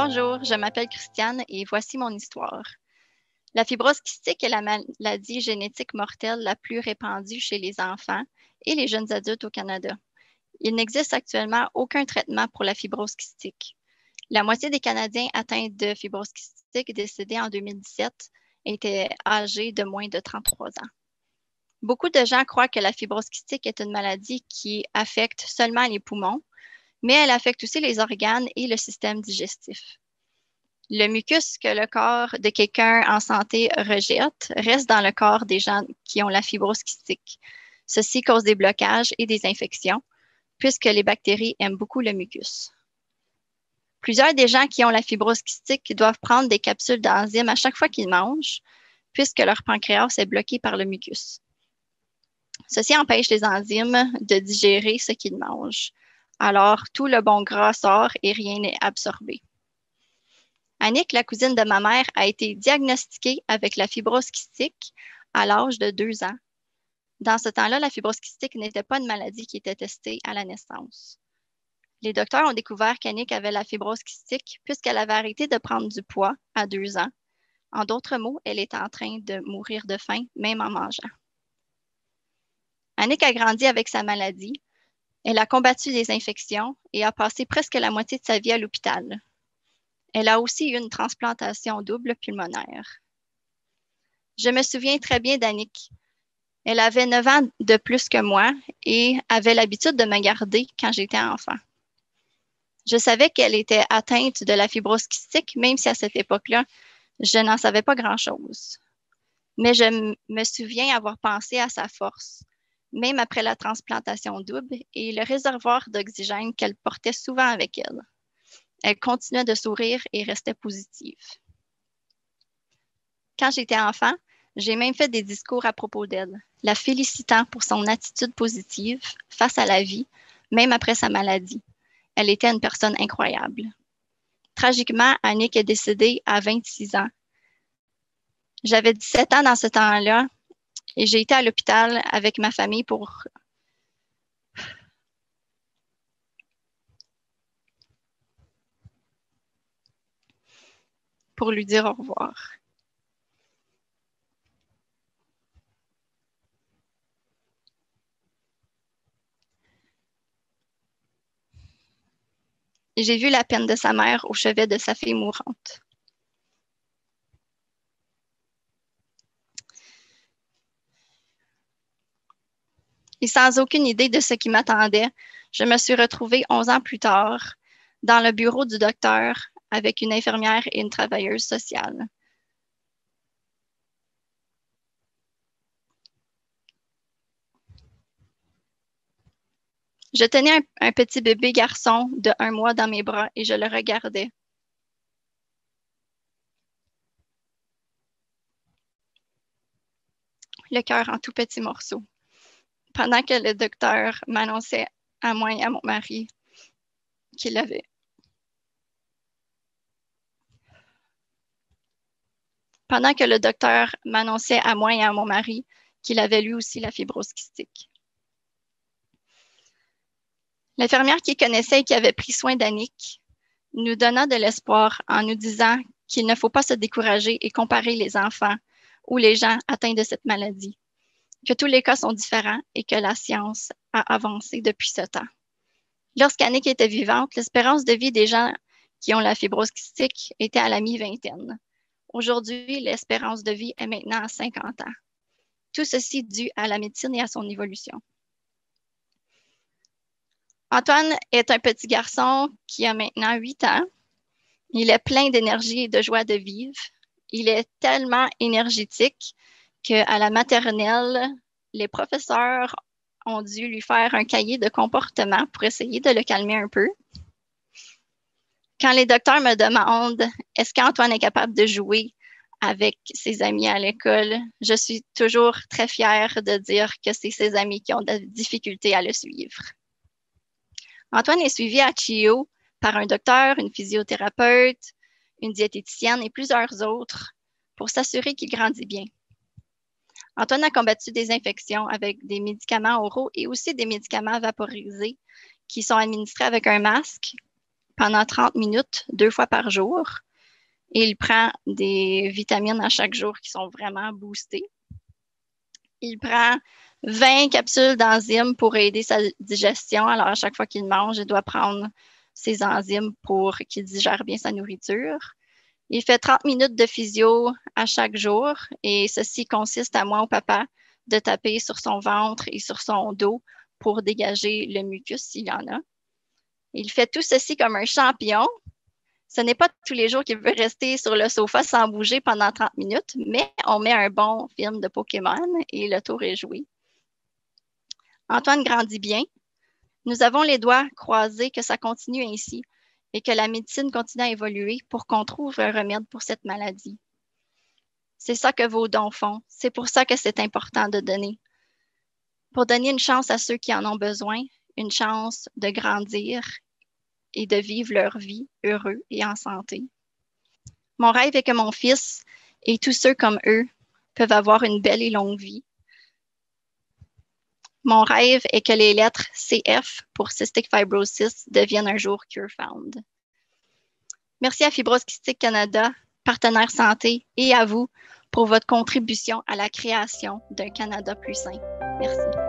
Bonjour, je m'appelle Christiane et voici mon histoire. La fibrose kystique est la maladie génétique mortelle la plus répandue chez les enfants et les jeunes adultes au Canada. Il n'existe actuellement aucun traitement pour la fibrose kystique. La moitié des Canadiens atteints de fibrose kystique décédés en 2017 étaient âgés de moins de 33 ans. Beaucoup de gens croient que la fibrose kystique est une maladie qui affecte seulement les poumons, mais elle affecte aussi les organes et le système digestif. Le mucus que le corps de quelqu'un en santé rejette reste dans le corps des gens qui ont la fibrose kystique. Ceci cause des blocages et des infections, puisque les bactéries aiment beaucoup le mucus. Plusieurs des gens qui ont la fibrose kystique doivent prendre des capsules d'enzymes à chaque fois qu'ils mangent, puisque leur pancréas est bloqué par le mucus. Ceci empêche les enzymes de digérer ce qu'ils mangent. Alors, tout le bon gras sort et rien n'est absorbé. Annick, la cousine de ma mère, a été diagnostiquée avec la fibrose kystique à l'âge de 2 ans. Dans ce temps-là, la fibrose kystique n'était pas une maladie qui était testée à la naissance. Les docteurs ont découvert qu'Annick avait la fibrose kystique puisqu'elle avait arrêté de prendre du poids à 2 ans. En d'autres mots, elle était en train de mourir de faim, même en mangeant. Annick a grandi avec sa maladie. Elle a combattu des infections et a passé presque la moitié de sa vie à l'hôpital. Elle a aussi eu une transplantation double pulmonaire. Je me souviens très bien d'Annick. Elle avait 9 ans de plus que moi et avait l'habitude de me garder quand j'étais enfant. Je savais qu'elle était atteinte de la fibrose kystique, même si à cette époque-là, je n'en savais pas grand-chose. Mais je me souviens avoir pensé à sa force, même après la transplantation double et le réservoir d'oxygène qu'elle portait souvent avec elle. Elle continuait de sourire et restait positive. Quand j'étais enfant, j'ai même fait des discours à propos d'elle, la félicitant pour son attitude positive face à la vie, même après sa maladie. Elle était une personne incroyable. Tragiquement, Annick est décédée à 26 ans. J'avais 17 ans dans ce temps-là et j'ai été à l'hôpital avec ma famille pour lui dire au revoir. J'ai vu la peine de sa mère au chevet de sa fille mourante. Et sans aucune idée de ce qui m'attendait, je me suis retrouvée 11 ans plus tard dans le bureau du docteur avec une infirmière et une travailleuse sociale. Je tenais un petit bébé garçon de 1 mois dans mes bras et je le regardais. Le cœur en tout petits morceaux. Pendant que le docteur m'annonçait à moi et à mon mari qu'il avait. Pendant que le docteur m'annonçait à moi et à mon mari qu'il avait lui aussi la fibrose kystique. L'infirmière qui connaissait et qui avait pris soin d'Annick nous donna de l'espoir en nous disant qu'il ne faut pas se décourager et comparer les enfants ou les gens atteints de cette maladie, que tous les cas sont différents et que la science a avancé depuis ce temps. Lorsqu'Annick était vivante, l'espérance de vie des gens qui ont la fibrose kystique était à la mi-vingtaine. Aujourd'hui, l'espérance de vie est maintenant à 50 ans. Tout ceci dû à la médecine et à son évolution. Antoine est un petit garçon qui a maintenant 8 ans. Il est plein d'énergie et de joie de vivre. Il est tellement énergétique qu'à la maternelle, les professeurs ont dû lui faire un cahier de comportement pour essayer de le calmer un peu. Quand les docteurs me demandent est-ce qu'Antoine est capable de jouer avec ses amis à l'école, je suis toujours très fière de dire que c'est ses amis qui ont de la difficulté à le suivre. Antoine est suivi à CHEO par un docteur, une physiothérapeute, une diététicienne et plusieurs autres pour s'assurer qu'il grandit bien. Antoine a combattu des infections avec des médicaments oraux et aussi des médicaments vaporisés qui sont administrés avec un masque pendant 30 minutes, 2 fois par jour. Et il prend des vitamines à chaque jour qui sont vraiment boostées. Il prend 20 capsules d'enzymes pour aider sa digestion. Alors, à chaque fois qu'il mange, il doit prendre ses enzymes pour qu'il digère bien sa nourriture. Il fait 30 minutes de physio à chaque jour et ceci consiste à moi ou papa de taper sur son ventre et sur son dos pour dégager le mucus s'il y en a. Il fait tout ceci comme un champion. Ce n'est pas tous les jours qu'il veut rester sur le sofa sans bouger pendant 30 minutes, mais on met un bon film de Pokémon et le tour est joué. Antoine grandit bien. Nous avons les doigts croisés que ça continue ainsi et que la médecine continue à évoluer pour qu'on trouve un remède pour cette maladie. C'est ça que vos dons font. C'est pour ça que c'est important de donner. Pour donner une chance à ceux qui en ont besoin, une chance de grandir et de vivre leur vie heureux et en santé. Mon rêve est que mon fils et tous ceux comme eux peuvent avoir une belle et longue vie. Mon rêve est que les lettres CF pour Cystic Fibrosis deviennent un jour CureFound. Merci à Fibrose Kystique Canada, partenaire santé, et à vous pour votre contribution à la création d'un Canada plus sain. Merci.